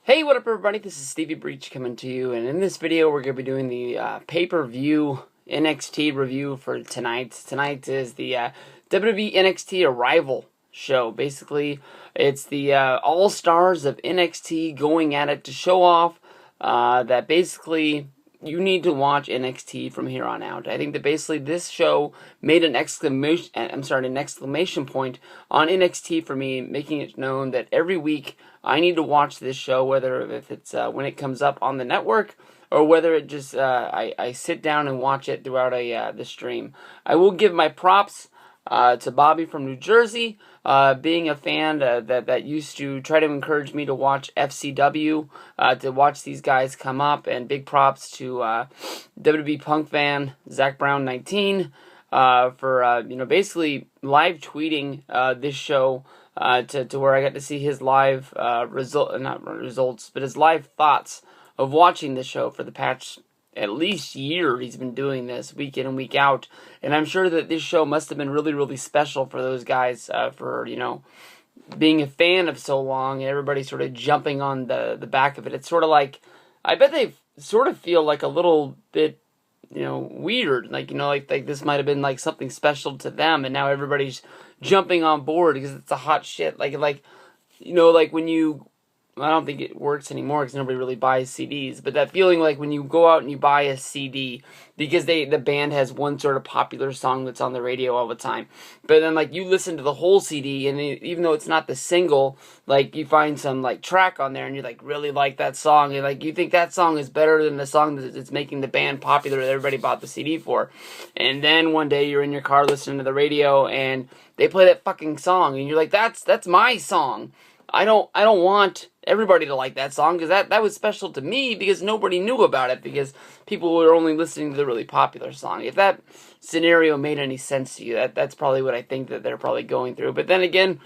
Hey, what up everybody, this is Stevie Breach coming to you, and in this video we're going to be doing the pay-per-view NXT review for tonight. Tonight is the WWE NXT ArRival show. Basically, it's the all-stars of NXT going at it to show off that basically you need to watch NXT from here on out. I think that basically this show made an exclamation point on NXT for me, making it known that every week I need to watch this show, whether if it's when it comes up on the network or whether it just I sit down and watch it throughout the stream. I will give my props to Bobby from New Jersey, being a fan that used to try to encourage me to watch FCW, to watch these guys come up, and big props to WWE Punk fan Zach Brown 19 for basically live tweeting this show to where I got to see his live his live thoughts of watching this show for the past at least year. He's been doing this week in and week out, and I'm sure that this show must have been really, really special for those guys for being a fan of so long, and everybody sort of jumping on the back of it. It's sort of like, I bet they sort of feel like a little bit weird, like this might have been like something special to them, and now everybody's jumping on board because it's a hot shit. Like when you, I don't think it works anymore because nobody really buys CDs, but that feeling like when you go out and you buy a CD because the band has one sort of popular song that's on the radio all the time, but then like you listen to the whole CD, and even though it's not the single, like you find some like track on there and you like really like that song, and like you think that song is better than the song that's making the band popular that everybody bought the CD for, and then one day you're in your car listening to the radio and they play that fucking song and you're like, that's my song. I don't want everybody to like that song because that was special to me because nobody knew about it because people were only listening to the really popular song. If that scenario made any sense to you, that's probably what I think that they're probably going through. But then again,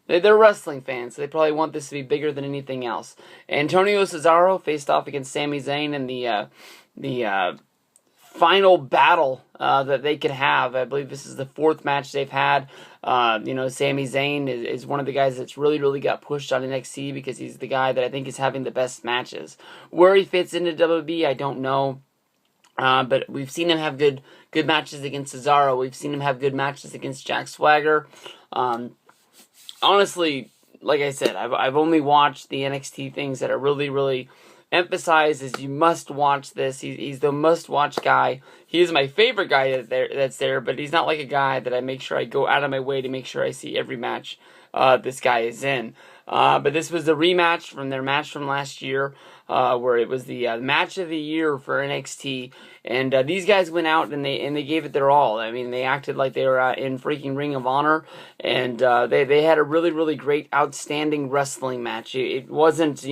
they're wrestling fans, so they probably want this to be bigger than anything else. Antonio Cesaro faced off against Sami Zayn in the final battle that they could have. I believe this is the fourth match they've had. Sami Zayn is one of the guys that's really, really got pushed on NXT because he's the guy that I think is having the best matches. Where he fits into WWE, I don't know. But we've seen him have good matches against Cesaro. We've seen him have good matches against Jack Swagger. Honestly, like I said, I've only watched the NXT things that are really, really emphasized as you must watch this. He's the must-watch guy. He is my favorite guy that's there, but he's not like a guy that I make sure I go out of my way to make sure I see every match this guy is in. But this was the rematch from their match from last year, where it was the match of the year for NXT, and these guys went out and they gave it their all. I mean, they acted like they were in freaking Ring of Honor, and they had a really, really great, outstanding wrestling match. It wasn't,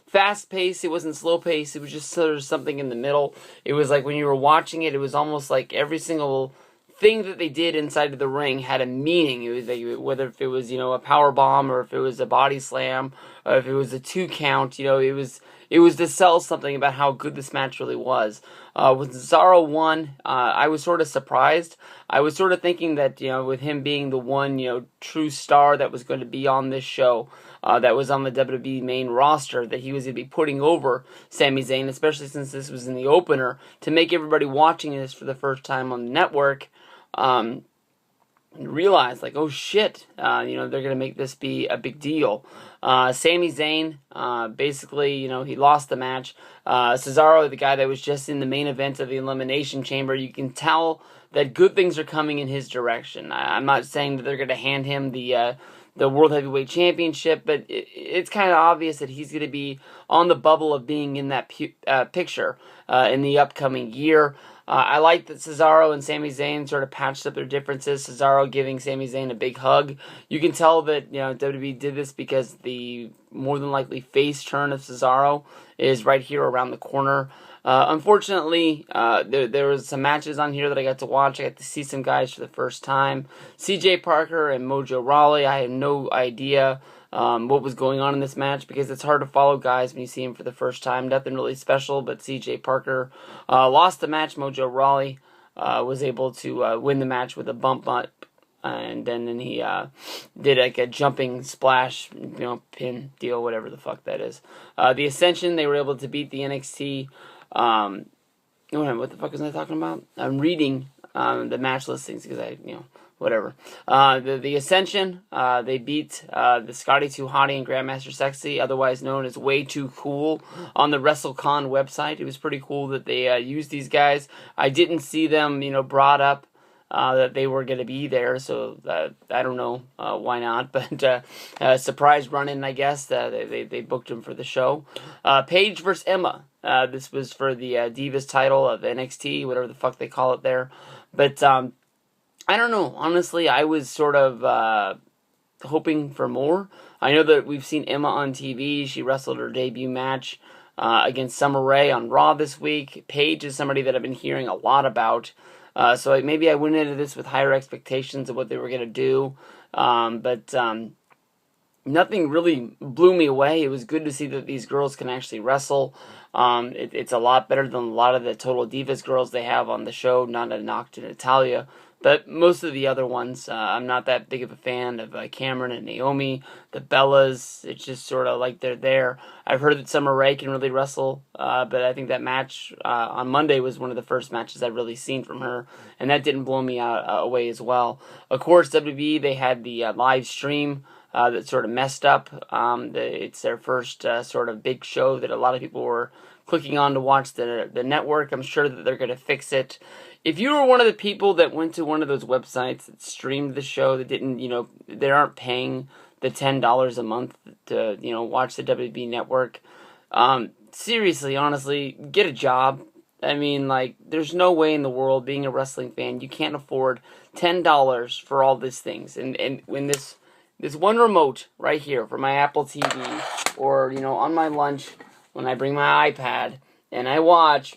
fast-paced, it wasn't slow-paced, it was just sort of something in the middle. It was like when you were watching it, it was almost like every single thing that they did inside of the ring had a meaning. It was like, whether if it was, a power bomb, or if it was a body slam, or if it was a 2 count, it was to sell something about how good this match really was. When Cesaro won, I was sort of surprised. I was sort of thinking that, with him being the one, true star that was going to be on this show, that was on the WWE main roster, that he was going to be putting over Sami Zayn, especially since this was in the opener, to make everybody watching this for the first time on the network realize, like, oh shit, they're going to make this be a big deal. Sami Zayn, basically, he lost the match. Cesaro, the guy that was just in the main event of the Elimination Chamber, you can tell that good things are coming in his direction. I'm not saying that they're going to hand him the World Heavyweight Championship, but it's kind of obvious that he's going to be on the bubble of being in that picture in the upcoming year. I like that Cesaro and Sami Zayn sort of patched up their differences. Cesaro giving Sami Zayn a big hug. You can tell that WWE did this because the more than likely face turn of Cesaro is right here around the corner. Unfortunately, there was some matches on here that I got to watch. I got to see some guys for the first time. CJ Parker and Mojo Rawley. I had no idea what was going on in this match because it's hard to follow guys when you see them for the first time. Nothing really special, but CJ Parker lost the match. Mojo Rawley was able to win the match with a bump and then he did like a jumping splash, pin deal, whatever the fuck that is. The Ascension, they were able to beat the NXT. What the fuck was I talking about? I'm reading the match listings because whatever. The Ascension, they beat the Scotty 2 Hottie and Grandmaster Sexy, otherwise known as Way Too Cool, on the WrestleCon website. It was pretty cool that they used these guys. I didn't see them, brought up that they were going to be there, so I don't know why not, but surprise run-in, I guess. They booked them for the show. Paige versus Emma. This was for the Divas title of NXT, whatever the fuck they call it there. But I don't know. Honestly, I was sort of hoping for more. I know that we've seen Emma on TV. She wrestled her debut match against Summer Rae on Raw this week. Paige is somebody that I've been hearing a lot about. So maybe I went into this with higher expectations of what they were going to do. But nothing really blew me away. It was good to see that these girls can actually wrestle. It's a lot better than a lot of the Total Divas girls they have on the show. Not a knock to Natalya, but most of the other ones, I'm not that big of a fan of Cameron and Naomi, the Bellas. It's just sort of like they're there. I've heard that Summer Rae can really wrestle, but I think that match on Monday was one of the first matches I've really seen from her, and that didn't blow me away as well. Of course, WWE, they had the live stream that sort of messed up. It's their first sort of big show that a lot of people were clicking on to watch the network. I'm sure that they're going to fix it. If you were one of the people that went to one of those websites that streamed the show that didn't, they aren't paying the $10 a month to, watch the WWE network, seriously, honestly, get a job. I mean, there's no way in the world, being a wrestling fan, you can't afford $10 for all these things. And when this one remote right here for my Apple TV, or, on my lunch when I bring my iPad and I watch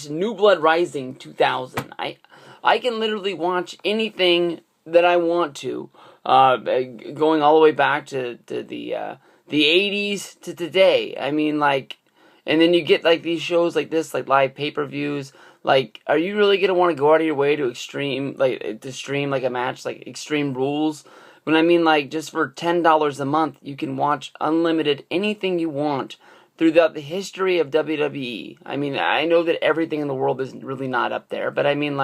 New Blood Rising 2000. I can literally watch anything that I want to, going all the way back to the 80s to today. I mean, and then you get these shows like this, like live pay-per-views. Are you really gonna want to go out of your way to stream a match like Extreme Rules? When I mean, just for $10 a month, you can watch unlimited anything you want throughout the history of WWE. I mean, I know that everything in the world is really not up there, but I mean,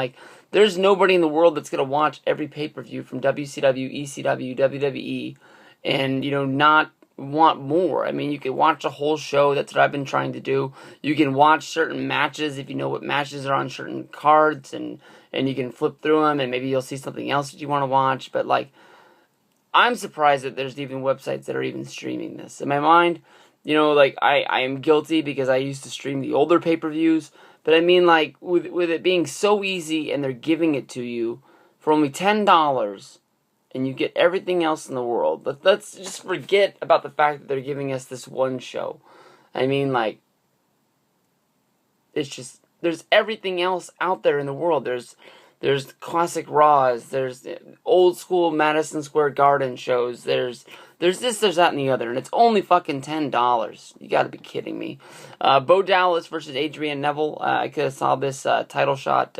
there's nobody in the world that's going to watch every pay-per-view from WCW, ECW, WWE, and, not want more. I mean, you can watch a whole show. That's what I've been trying to do. You can watch certain matches if you know what matches are on certain cards, and you can flip through them, and maybe you'll see something else that you want to watch, but, I'm surprised that there's even websites that are even streaming this. In my mind, I am guilty because I used to stream the older pay-per-views, but I mean, with it being so easy and they're giving it to you for only $10 and you get everything else in the world, let's just forget about the fact that they're giving us this one show. I mean, it's just, there's everything else out there in the world. There's classic Raws, there's old school Madison Square Garden shows, there's this, there's that, and the other, and it's only fucking $10. You gotta be kidding me. Bo Dallas versus Adrian Neville. I could have saw this title shot,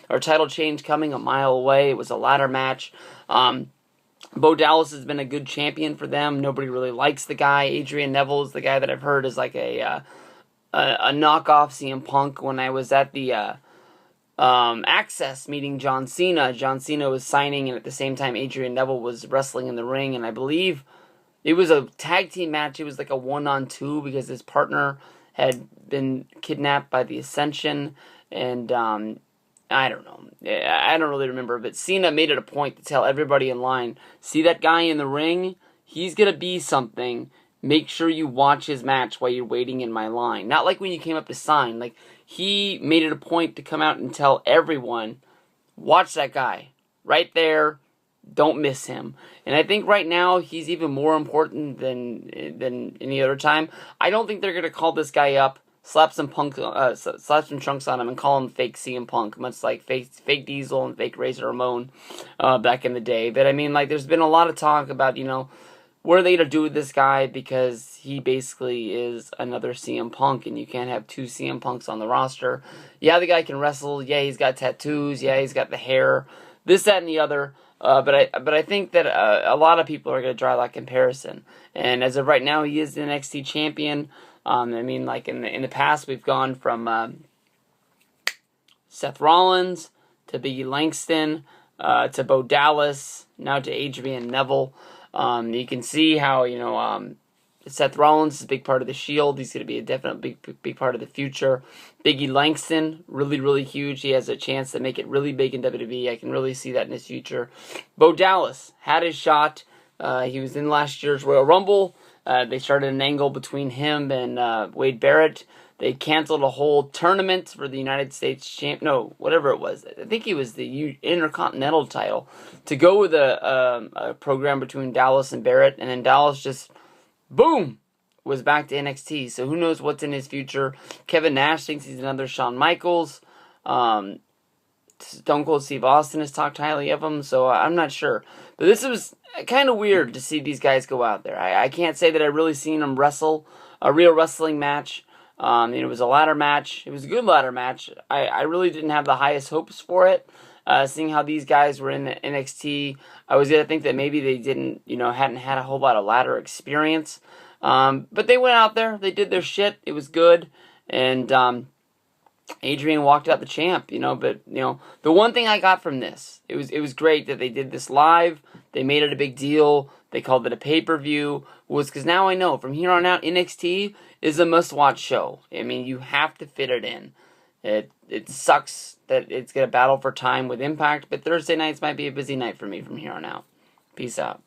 or title change coming a mile away. It was a ladder match. Bo Dallas has been a good champion for them. Nobody really likes the guy. Adrian Neville is the guy that I've heard is like a knockoff CM Punk. When I was at the Access meeting John Cena was signing, and at the same time Adrian Neville was wrestling in the ring, and I believe it was a tag team match. It was like a 1-on-2 because his partner had been kidnapped by the Ascension, and I don't know. I don't really remember, but Cena made it a point to tell everybody in line, see that guy in the ring? He's gonna be something. Make sure you watch his match while you're waiting in my line. Not like when you came up to sign. He made it a point to come out and tell everyone, watch that guy. Right there. Don't miss him. And I think right now he's even more important than any other time. I don't think they're going to call this guy up, slap some chunks on him and call him fake CM Punk, much like fake Diesel and fake Razor Ramon back in the day. But I mean, there's been a lot of talk about, what are they going to do with this guy, because he basically is another CM Punk, and you can't have two CM Punks on the roster. Yeah, the guy can wrestle. Yeah, he's got tattoos. Yeah, he's got the hair. this, that, and the other. But I think that a lot of people are going to draw that comparison. And as of right now, he is the NXT champion. I mean, like in the past, we've gone from Seth Rollins to Biggie Langston to Bo Dallas, now to Adrian Neville. You can see how, Seth Rollins is a big part of the Shield. He's going to be a definite big part of the future. Biggie Langston, really, really huge. He has a chance to make it really big in WWE. I can really see that in his future. Bo Dallas had his shot. He was in last year's Royal Rumble. They started an angle between him and Wade Barrett. They canceled a whole tournament for the United States whatever it was. I think it was the Intercontinental title to go with a program between Dallas and Barrett, and then Dallas just, boom, was back to NXT. So who knows what's in his future. Kevin Nash thinks he's another Shawn Michaels. Stone Cold Steve Austin has talked highly of him, so I'm not sure. But this was kind of weird to see these guys go out there. I can't say that I've really seen them wrestle a real wrestling match. It was a ladder match. It was a good ladder match. I really didn't have the highest hopes for it. Seeing how these guys were in the NXT, I was going to think that maybe they hadn't had a whole lot of ladder experience. But they went out there. They did their shit. It was good. And Adrian walked out the champ, But, the one thing I got from this, it was great that they did this live. They made it a big deal. They called it a pay-per-view. Was because now I know from here on out, NXT is a must-watch show. I mean, you have to fit it in. It sucks that it's going to battle for time with Impact, but Thursday nights might be a busy night for me from here on out. Peace out.